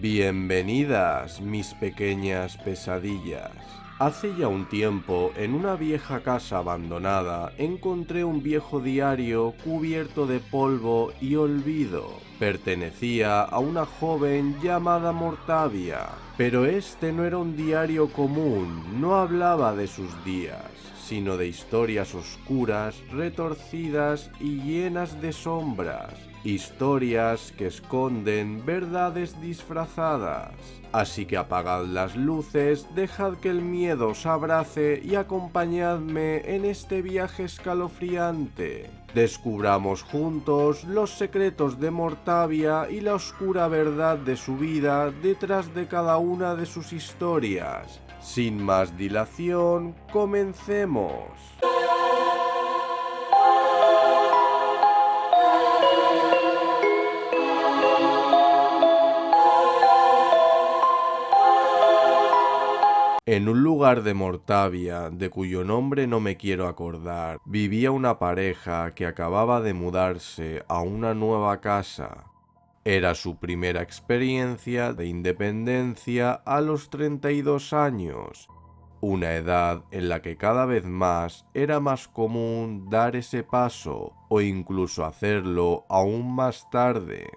Bienvenidas, mis pequeñas pesadillas. Hace ya un tiempo, en una vieja casa abandonada, encontré un viejo diario cubierto de polvo y olvido. Pertenecía a una joven llamada Mortavia, pero este no era un diario común, no hablaba de sus días, sino de historias oscuras, retorcidas y llenas de sombras. Historias que esconden verdades disfrazadas. Así que apagad las luces, dejad que el miedo os abrace y acompañadme en este viaje escalofriante. Descubramos juntos los secretos de Mortavia y la oscura verdad de su vida detrás de cada una de sus historias. Sin más dilación, comencemos. En un lugar de Mortavia, de cuyo nombre no me quiero acordar, vivía una pareja que acababa de mudarse a una nueva casa. Era su primera experiencia de independencia a los 32 años, una edad en la que cada vez más era más común dar ese paso o incluso hacerlo aún más tarde.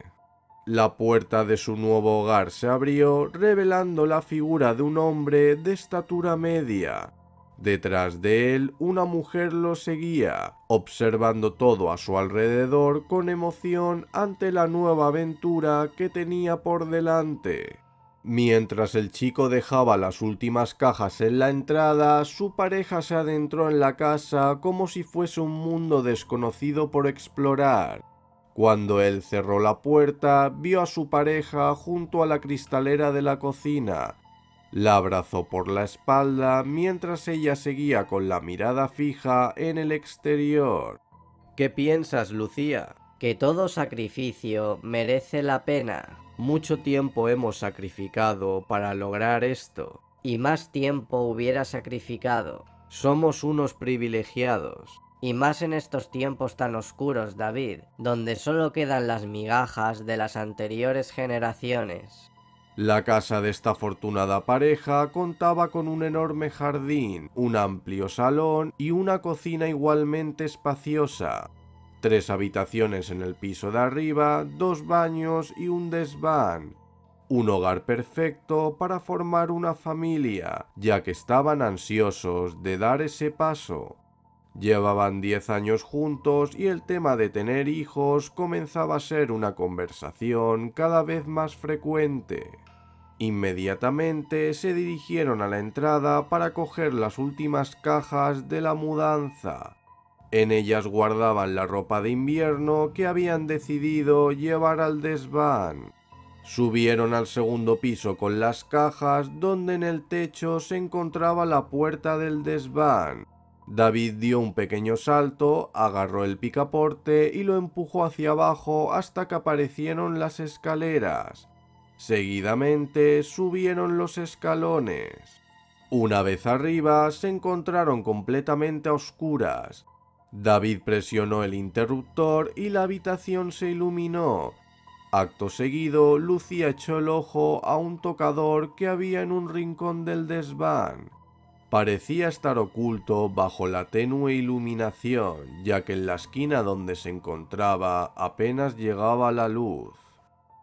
La puerta de su nuevo hogar se abrió, revelando la figura de un hombre de estatura media. Detrás de él, una mujer lo seguía, observando todo a su alrededor con emoción ante la nueva aventura que tenía por delante. Mientras el chico dejaba las últimas cajas en la entrada, su pareja se adentró en la casa como si fuese un mundo desconocido por explorar. Cuando él cerró la puerta, vio a su pareja junto a la cristalera de la cocina. La abrazó por la espalda mientras ella seguía con la mirada fija en el exterior. ¿Qué piensas, Lucía? Que todo sacrificio merece la pena, Mucho tiempo hemos sacrificado para lograr esto. y más tiempo hubiera sacrificado, Somos unos privilegiados. y más en estos tiempos tan oscuros, David, donde solo quedan las migajas de las anteriores generaciones. La casa de esta afortunada pareja contaba con un enorme jardín, un amplio salón y una cocina igualmente espaciosa. 3 habitaciones en el piso de arriba, 2 baños y un desván. Un hogar perfecto para formar una familia, ya que estaban ansiosos de dar ese paso. Llevaban 10 años juntos y el tema de tener hijos comenzaba a ser una conversación cada vez más frecuente. Inmediatamente se dirigieron a la entrada para coger las últimas cajas de la mudanza. En ellas guardaban la ropa de invierno que habían decidido llevar al desván. Subieron al segundo piso con las cajas, donde en el techo se encontraba la puerta del desván. David dio un pequeño salto, agarró el picaporte y lo empujó hacia abajo hasta que aparecieron las escaleras. Seguidamente subieron los escalones. Una vez arriba se encontraron completamente a oscuras. David presionó el interruptor y la habitación se iluminó. Acto seguido, Lucía echó el ojo a un tocador que había en un rincón del desván. Parecía estar oculto bajo la tenue iluminación, ya que en la esquina donde se encontraba apenas llegaba la luz.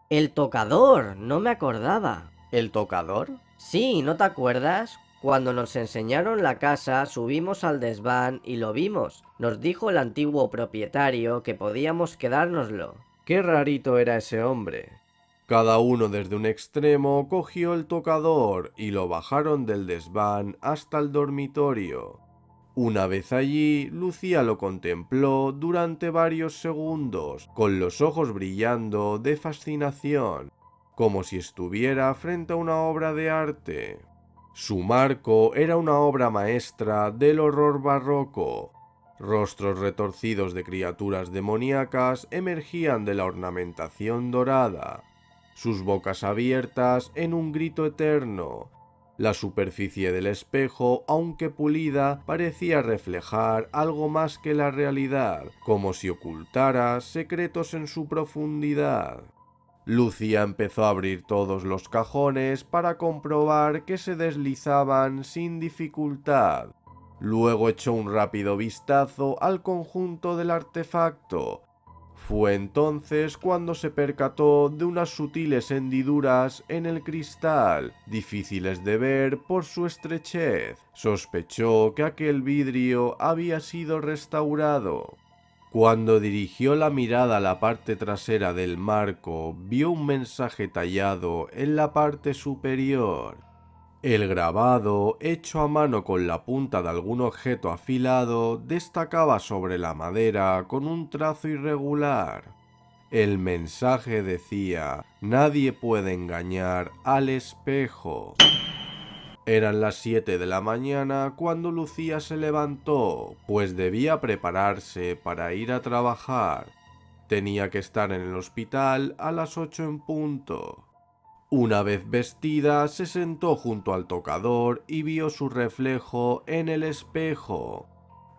¡El tocador! No me acordaba. ¿El tocador? Sí, ¿no te acuerdas? Cuando nos enseñaron la casa, subimos al desván y lo vimos. Nos dijo el antiguo propietario que podíamos quedárnoslo. Qué rarito era ese hombre. Cada uno desde un extremo cogió el tocador y lo bajaron del desván hasta el dormitorio. Una vez allí, Lucía lo contempló durante varios segundos, con los ojos brillando de fascinación, como si estuviera frente a una obra de arte. Su marco era una obra maestra del horror barroco. Rostros retorcidos de criaturas demoníacas emergían de la ornamentación dorada, sus bocas abiertas en un grito eterno. La superficie del espejo, aunque pulida, parecía reflejar algo más que la realidad, como si ocultara secretos en su profundidad. Lucía empezó a abrir todos los cajones para comprobar que se deslizaban sin dificultad. Luego echó un rápido vistazo al conjunto del artefacto. Fue entonces cuando se percató de unas sutiles hendiduras en el cristal, difíciles de ver por su estrechez. Sospechó que aquel vidrio había sido restaurado. Cuando dirigió la mirada a la parte trasera del marco, vio un mensaje tallado en la parte superior. El grabado, hecho a mano con la punta de algún objeto afilado, destacaba sobre la madera con un trazo irregular. El mensaje decía: «Nadie puede engañar al espejo». Eran las 7 de la mañana cuando Lucía se levantó, pues debía prepararse para ir a trabajar. Tenía que estar en el hospital a las 8 en punto. Una vez vestida, se sentó junto al tocador y vio su reflejo en el espejo.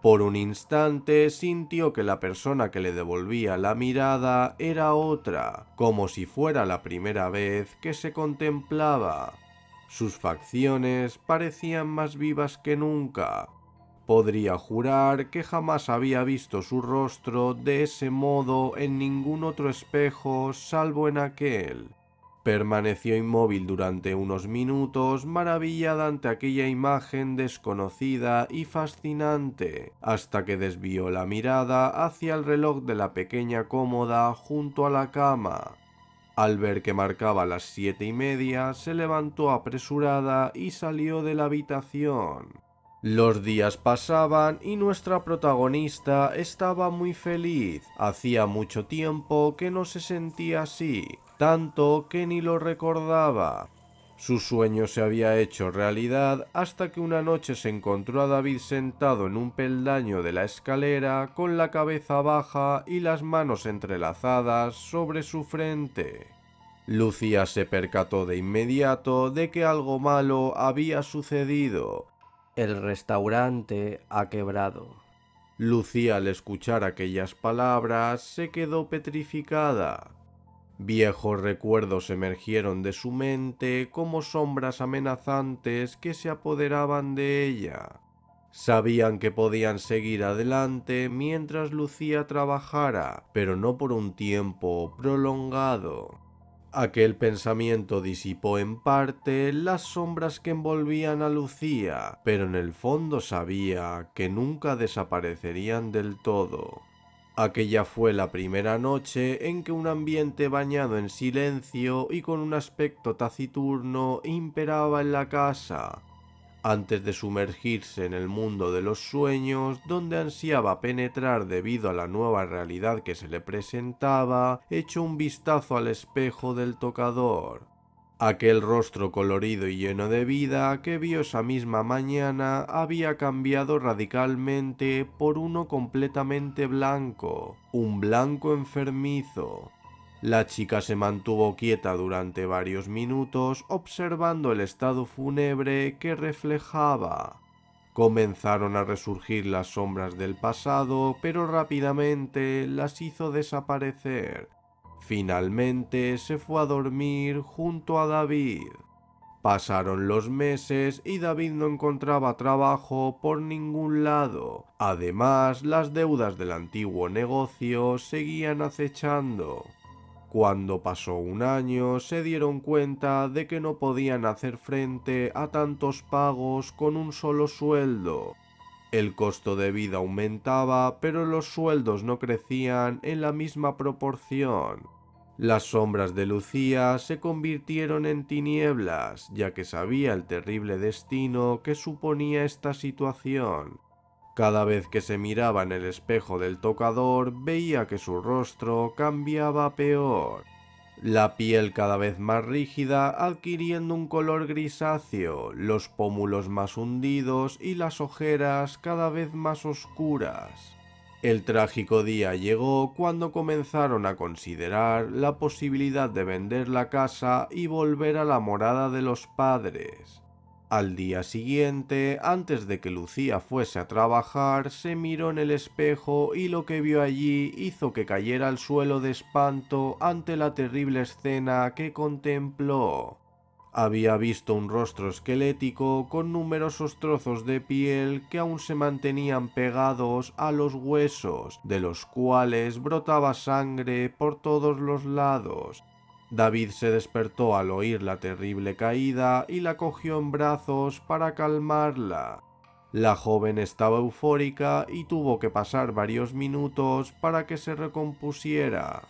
Por un instante sintió que la persona que le devolvía la mirada era otra, como si fuera la primera vez que se contemplaba. Sus facciones parecían más vivas que nunca. Podría jurar que jamás había visto su rostro de ese modo en ningún otro espejo salvo en aquel. Permaneció inmóvil durante unos minutos, maravillada ante aquella imagen desconocida y fascinante, hasta que desvió la mirada hacia el reloj de la pequeña cómoda junto a la cama. Al ver que marcaba las 7:30, se levantó apresurada y salió de la habitación. Los días pasaban y nuestra protagonista estaba muy feliz. Hacía mucho tiempo que no se sentía así, tanto que ni lo recordaba. Su sueño se había hecho realidad hasta que una noche se encontró a David sentado en un peldaño de la escalera con la cabeza baja y las manos entrelazadas sobre su frente. Lucía se percató de inmediato de que algo malo había sucedido. El restaurante ha quebrado. Lucía, al escuchar aquellas palabras, se quedó petrificada. Viejos recuerdos emergieron de su mente como sombras amenazantes que se apoderaban de ella. Sabían que podían seguir adelante mientras Lucía trabajara, pero no por un tiempo prolongado. Aquel pensamiento disipó en parte las sombras que envolvían a Lucía, pero en el fondo sabía que nunca desaparecerían del todo. Aquella fue la primera noche en que un ambiente bañado en silencio y con un aspecto taciturno imperaba en la casa. Antes de sumergirse en el mundo de los sueños, donde ansiaba penetrar debido a la nueva realidad que se le presentaba, echó un vistazo al espejo del tocador. Aquel rostro colorido y lleno de vida que vio esa misma mañana había cambiado radicalmente por uno completamente blanco, un blanco enfermizo. La chica se mantuvo quieta durante varios minutos observando el estado fúnebre que reflejaba. Comenzaron a resurgir las sombras del pasado, pero rápidamente las hizo desaparecer. Finalmente se fue a dormir junto a David. Pasaron los meses y David no encontraba trabajo por ningún lado. Además, las deudas del antiguo negocio seguían acechando. Cuando pasó un año, se dieron cuenta de que no podían hacer frente a tantos pagos con un solo sueldo. El costo de vida aumentaba, pero los sueldos no crecían en la misma proporción. Las sombras de Lucía se convirtieron en tinieblas, ya que sabía el terrible destino que suponía esta situación. Cada vez que se miraba en el espejo del tocador, veía que su rostro cambiaba a peor. La piel cada vez más rígida, adquiriendo un color grisáceo, los pómulos más hundidos y las ojeras cada vez más oscuras. El trágico día llegó cuando comenzaron a considerar la posibilidad de vender la casa y volver a la morada de los padres. Al día siguiente, antes de que Lucía fuese a trabajar, se miró en el espejo y lo que vio allí hizo que cayera al suelo de espanto ante la terrible escena que contempló. Había visto un rostro esquelético con numerosos trozos de piel que aún se mantenían pegados a los huesos, de los cuales brotaba sangre por todos los lados. David se despertó al oír la terrible caída y la cogió en brazos para calmarla. La joven estaba eufórica y tuvo que pasar varios minutos para que se recompusiera.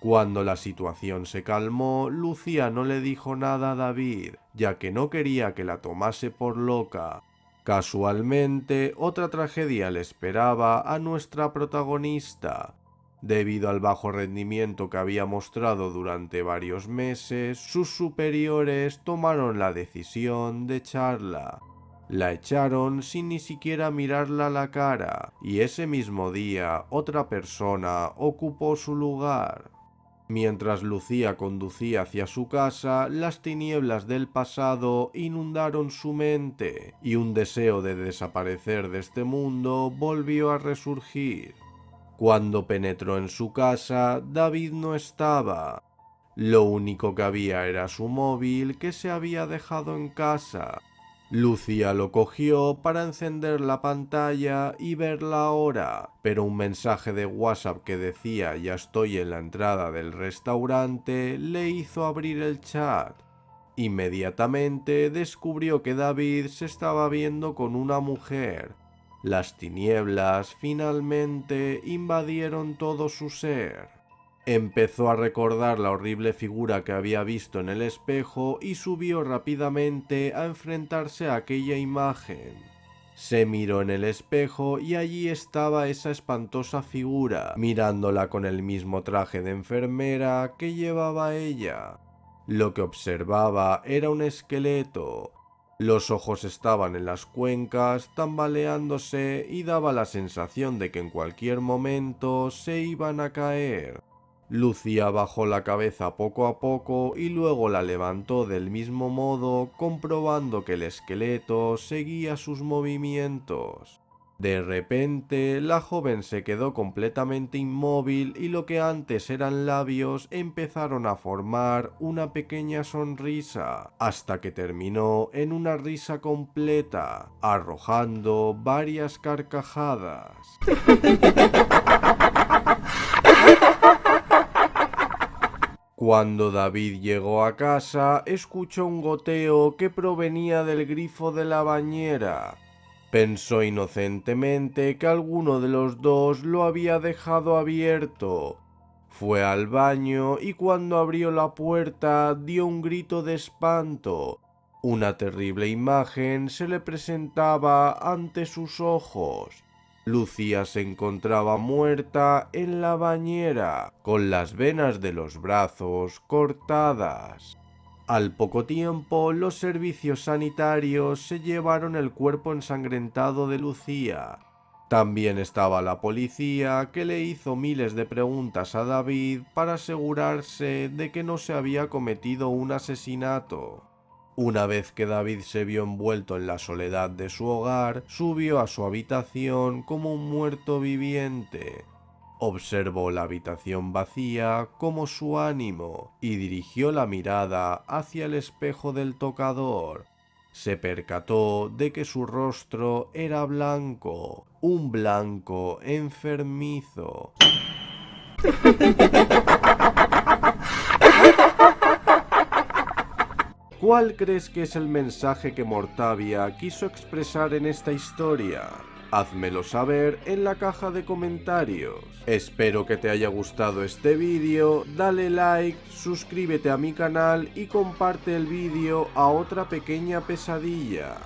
Cuando la situación se calmó, Lucía no le dijo nada a David, ya que no quería que la tomase por loca. Casualmente, otra tragedia le esperaba a nuestra protagonista. Debido al bajo rendimiento que había mostrado durante varios meses, sus superiores tomaron la decisión de echarla. La echaron sin ni siquiera mirarla a la cara, y ese mismo día otra persona ocupó su lugar. Mientras Lucía conducía hacia su casa, las tinieblas del pasado inundaron su mente, y un deseo de desaparecer de este mundo volvió a resurgir. Cuando penetró en su casa, David no estaba. Lo único que había era su móvil que se había dejado en casa. Lucía lo cogió para encender la pantalla y ver la hora, pero un mensaje de WhatsApp que decía "ya estoy en la entrada del restaurante" le hizo abrir el chat. Inmediatamente descubrió que David se estaba viendo con una mujer. Las tinieblas finalmente invadieron todo su ser. Empezó a recordar la horrible figura que había visto en el espejo y subió rápidamente a enfrentarse a aquella imagen. Se miró en el espejo y allí estaba esa espantosa figura, mirándola con el mismo traje de enfermera que llevaba ella. Lo que observaba era un esqueleto. Los ojos estaban en las cuencas, tambaleándose, y daba la sensación de que en cualquier momento se iban a caer. Lucía bajó la cabeza poco a poco y luego la levantó del mismo modo, comprobando que el esqueleto seguía sus movimientos. De repente, la joven se quedó completamente inmóvil y lo que antes eran labios empezaron a formar una pequeña sonrisa, hasta que terminó en una risa completa, arrojando varias carcajadas. Cuando David llegó a casa, escuchó un goteo que provenía del grifo de la bañera. Pensó inocentemente que alguno de los dos lo había dejado abierto. Fue al baño y cuando abrió la puerta dio un grito de espanto. Una terrible imagen se le presentaba ante sus ojos. Lucía se encontraba muerta en la bañera, con las venas de los brazos cortadas. Al poco tiempo, los servicios sanitarios se llevaron el cuerpo ensangrentado de Lucía. También estaba la policía, que le hizo miles de preguntas a David para asegurarse de que no se había cometido un asesinato. Una vez que David se vio envuelto en la soledad de su hogar, subió a su habitación como un muerto viviente. Observó la habitación vacía como su ánimo y dirigió la mirada hacia el espejo del tocador. Se percató de que su rostro era blanco, un blanco enfermizo. ¿Cuál crees que es el mensaje que Mortavia quiso expresar en esta historia? Házmelo saber en la caja de comentarios. Espero que te haya gustado este vídeo, dale like, suscríbete a mi canal y comparte el vídeo a otra pequeña pesadilla.